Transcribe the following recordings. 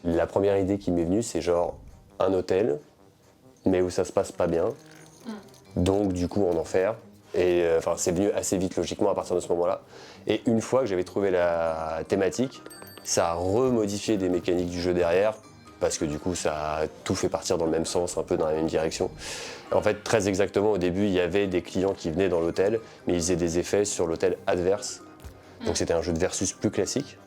La première idée qui m'est venue, c'est genre un hôtel, mais où ça se passe pas bien. Donc du coup en enfer. Et enfin c'est venu assez vite logiquement à partir de ce moment-là. Et une fois que j'avais trouvé la thématique, ça a remodifié des mécaniques du jeu derrière, parce que du coup ça a tout fait partir dans le même sens, un peu dans la même direction. En fait très exactement au début il y avait des clients qui venaient dans l'hôtel, mais ils faisaient des effets sur l'hôtel adverse. Donc c'était un jeu de versus plus classique.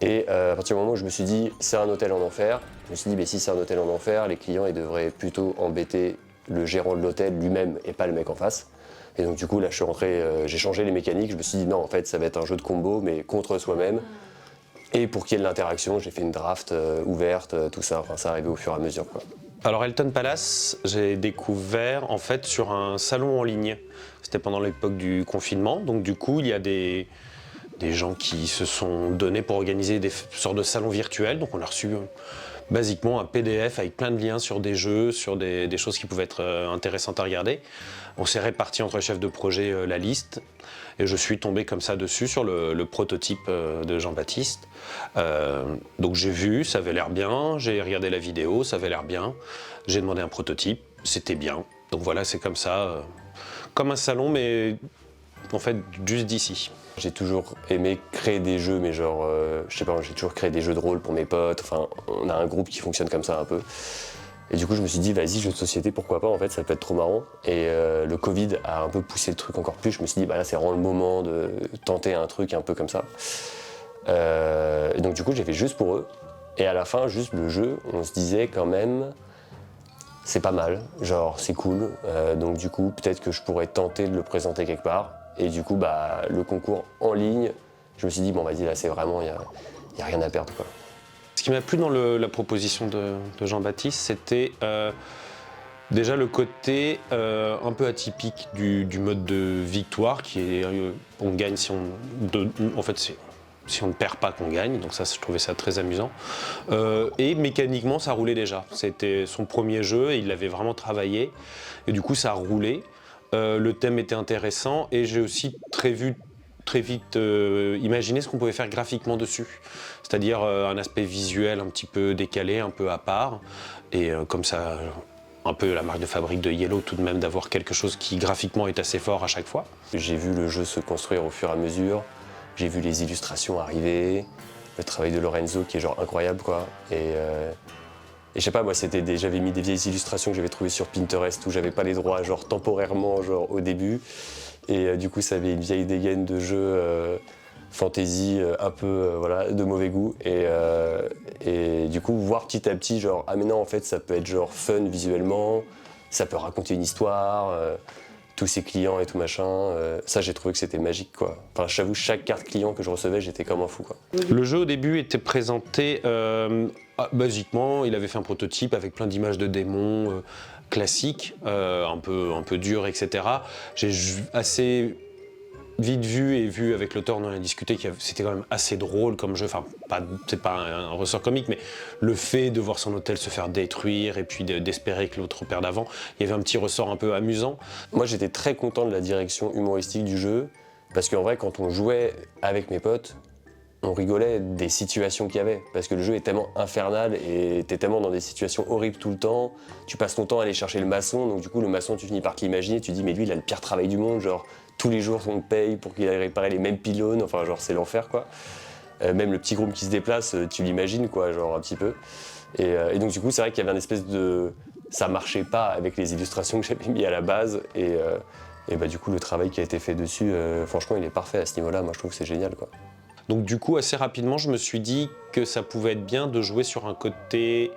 Et à partir du moment où je me suis dit c'est un hôtel en enfer, je me suis dit mais si c'est un hôtel en enfer, les clients ils devraient plutôt embêter le gérant de l'hôtel lui-même et pas le mec en face. Et donc du coup là je suis rentré, j'ai changé les mécaniques, je me suis dit non en fait ça va être un jeu de combo mais contre soi-même. Et pour qu'il y ait de l'interaction, j'ai fait une draft ouverte, tout ça, enfin ça arrivait au fur et à mesure quoi. Alors Elton Palace, j'ai découvert en fait sur un salon en ligne. C'était pendant l'époque du confinement, donc du coup il y a des gens qui se sont donnés pour organiser des sortes de salons virtuels. Donc on a reçu basiquement un PDF avec plein de liens sur des jeux, sur des choses qui pouvaient être intéressantes à regarder. On s'est réparti entre les chefs de projet la liste et je suis tombé comme ça dessus sur le prototype de Jean-Baptiste. Donc j'ai vu, ça avait l'air bien, j'ai regardé la vidéo, ça avait l'air bien, j'ai demandé un prototype, c'était bien. Donc voilà, c'est comme ça, comme un salon mais en fait juste d'ici. J'ai toujours aimé créer des jeux, mais genre, je sais pas, j'ai toujours créé des jeux de rôle pour mes potes, enfin, on a un groupe qui fonctionne comme ça un peu. Et du coup, je me suis dit, vas-y, jeu de société, pourquoi pas, en fait, ça peut être trop marrant. Et le Covid a un peu poussé le truc encore plus, je me suis dit, bah là, c'est vraiment le moment de tenter un truc un peu comme ça. Et donc, du coup, j'ai fait juste pour eux. Et à la fin, juste le jeu, on se disait quand même, c'est pas mal, genre, c'est cool. Donc, du coup, peut-être que je pourrais tenter de le présenter quelque part. Et du coup, bah, le concours en ligne, je me suis dit, bon, vas-y, là, c'est vraiment, il y a rien à perdre, quoi. Ce qui m'a plu dans la proposition de Jean-Baptiste, c'était déjà le côté un peu atypique du mode de victoire, qui est on gagne si on... en fait, c'est si on ne perd pas qu'on gagne, donc ça, je trouvais ça très amusant. Et mécaniquement, ça roulait déjà. C'était son premier jeu et il l'avait vraiment travaillé. Et du coup, ça a roulé. Le thème était intéressant et j'ai aussi très vite imaginé ce qu'on pouvait faire graphiquement dessus. C'est-à-dire un aspect visuel un petit peu décalé, un peu à part. Et comme ça, un peu la marque de fabrique de Yellow tout de même, d'avoir quelque chose qui graphiquement est assez fort à chaque fois. J'ai vu le jeu se construire au fur et à mesure. J'ai vu les illustrations arriver, le travail de Lorenzo qui est genre incroyable quoi. Et je sais pas, moi j'avais mis des vieilles illustrations que j'avais trouvées sur Pinterest où j'avais pas les droits genre temporairement genre au début. Et du coup ça avait une vieille dégaine de jeu fantasy un peu voilà, de mauvais goût. Et du coup voir petit à petit genre ah mais non en fait ça peut être genre fun visuellement, ça peut raconter une histoire. Tous ces clients et tout machin, ça j'ai trouvé que c'était magique quoi. Enfin j'avoue chaque carte client que je recevais j'étais comme un fou quoi. Le jeu au début était présenté basiquement, il avait fait un prototype avec plein d'images de démons classiques, un peu durs etc. J'ai assez vite vu avec l'auteur, on en a discuté, que c'était quand même assez drôle comme jeu, enfin c'est pas un ressort comique, mais le fait de voir son hôtel se faire détruire et puis d'espérer que l'autre perde avant, il y avait un petit ressort un peu amusant. Moi j'étais très content de la direction humoristique du jeu, parce qu'en vrai quand on jouait avec mes potes, on rigolait des situations qu'il y avait, parce que le jeu est tellement infernal et t'es tellement dans des situations horribles tout le temps, tu passes ton temps à aller chercher le maçon, donc du coup le maçon tu finis par t'imaginer, tu dis mais lui il a le pire travail du monde, genre tous les jours on le paye pour qu'il aille réparer les mêmes pylônes, enfin genre c'est l'enfer quoi. Même le petit groupe qui se déplace, tu l'imagines quoi, genre un petit peu. Et donc du coup c'est vrai qu'il y avait une espèce de... Ça marchait pas avec les illustrations que j'avais mis à la base et bah du coup le travail qui a été fait dessus, franchement il est parfait à ce niveau-là, moi je trouve que c'est génial quoi. Donc du coup, assez rapidement, je me suis dit que ça pouvait être bien de jouer sur un côté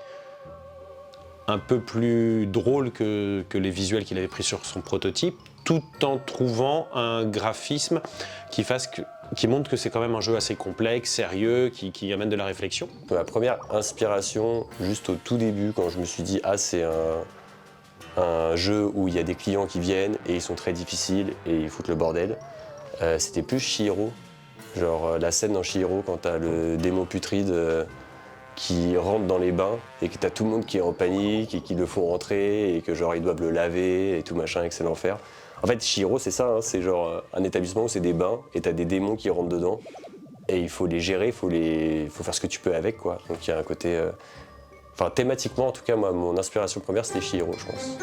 un peu plus drôle que les visuels qu'il avait pris sur son prototype, tout en trouvant un graphisme qui montre que c'est quand même un jeu assez complexe, sérieux, qui amène de la réflexion. Ma première inspiration, juste au tout début, quand je me suis dit « Ah, c'est un jeu où il y a des clients qui viennent et ils sont très difficiles et ils foutent le bordel », c'était plus Chihiro. Genre la scène dans Chihiro quand t'as le démon putride qui rentre dans les bains et que t'as tout le monde qui est en panique et qui le font rentrer et que genre ils doivent le laver et tout machin et que c'est l'enfer. En fait Chihiro c'est ça, hein, c'est genre un établissement où c'est des bains et t'as des démons qui rentrent dedans et il faut les gérer, il faut faire ce que tu peux avec, quoi. Donc il y a un côté... Enfin, thématiquement, en tout cas, moi, mon inspiration première, c'était Chihiro, je pense.